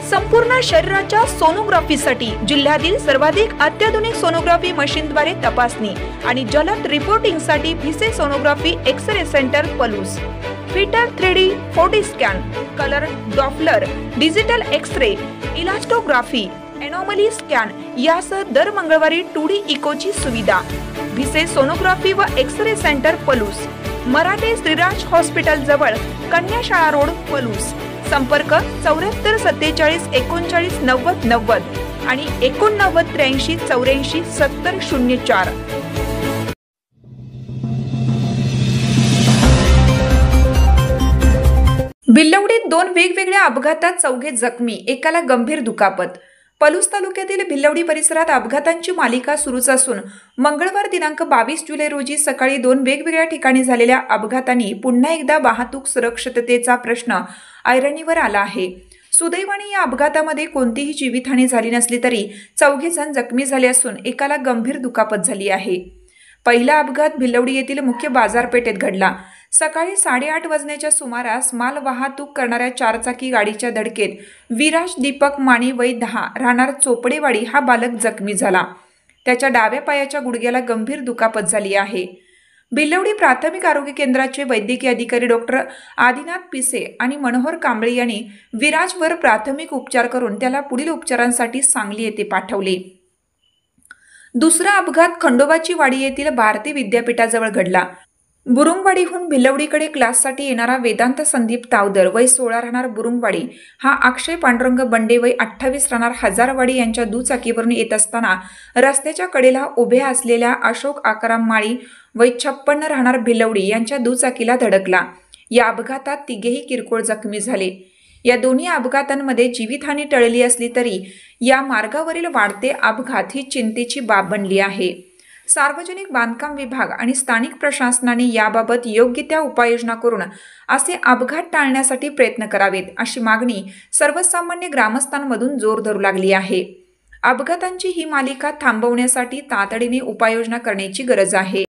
संपूर्ण शरीराच्या सोनोग्राफीसाठी जिल्ह्यातील सर्वाधिक अत्याधुनिक सोनोग्राफी मशीनद्वारे तपासणी आणि जलद रिपोर्टिंगसाठी Bhise sonography X-ray centre Palus, फिटर 3D 4D scan, colour Doppler, digital X-ray, elastography, anomaly scan यासह दर मंगळवारी 2D इकोची सुविधा। भिसे सोनोग्राफी व X-ray centre Palus, Marathe Shriraj hospital जवळ, कन्याशाळा रोड पलूस। संपर्क 74 47 39 90 90 आणि 89 83 84 70 04। भिलवडीत दोन वेगवेगळ्या अपघातात चौघे जखमी, एकाला गंभीर दुखापत। पलूस तालुक्यातील भिलवडी परिसरात अपघातांची मालिका सुरूच असून मंगळवार दिनांक 22 जुलै रोजी सकाळी दोन वेगवेगळ्या ठिकाणी झालेल्या अपघातांनी पुन्हा एकदा वाहतूक सुरक्षिततेचा प्रश्न ऐरणीवर आला आहे। सुदैवाने या अपघातामध्ये कोणतीही जीवितहानी झाली नसली तरी चौघे जण जखमी झाले असून एकाला गंभीर दुखापत झाली आहे। पहिला अपघात भिलवडी येथील मुख्य बाजारपेठेत घडला। सकाळी 8:30 वाजण्याच्या सुमारास माल वाहतूक करणाऱ्या चारचाकी गाडीच्या धडकेत विराज दीपक माणी वय 10 राहणार चोपडेवाडी हा बालक जखमी झाला। त्याच्या डाव्या पायाच्या गुडघ्याला गंभीर दुखापत झाली आहे। भिलवडी प्राथमिक आरोग्य केंद्राचे वैद्यकीय अधिकारी डॉक्टर आदिनाथ पिसे आणि मनोहर कांबळे यांनी विराजवर प्राथमिक उपचार करून त्याला पुढील उपचारांसाठी सांगली येथे पाठवले। दुसरा अपघात खंडोबाची वाडी येथील भारती विद्यापीठाजवळ घडला। बुरुंगवाडीहून भिलवडीकडे क्लाससाठी येणारा वेदांत संदीप तावदर वय 16 राहणार बुरुंगवाडी हा अक्षय पांडुरंग बंडे वय 28 राहणार हजारवाडी यांच्या दुचाकीवरून येत असताना रस्त्याच्या कडेला उभ्या असलेल्या अशोक आकाराम माळी वय 56 राहणार भिलवडी यांच्या दुचाकीला धडकला। या अपघातात तिघेही किरकोळ जखमी झाले। या दोन्ही अपघातांमध्ये जीवितहानी टळली असली तरी या मार्गावरील वाढते अपघात ही चिंतेची बाब बनली आहे। सार्वजनिक बांधकाम विभाग आणि स्थानिक प्रशासनाने याबाबत योग्य त्या उपाययोजना करून असे अपघात टाळण्यासाठी प्रयत्न करावेत अशी मागणी सर्वसामान्य ग्रामस्थांमधून जोर धरू लागली आहे। अपघातांची ही मालिका थांबवण्यासाठी तातडीने उपाययोजना करण्याची गरज आहे।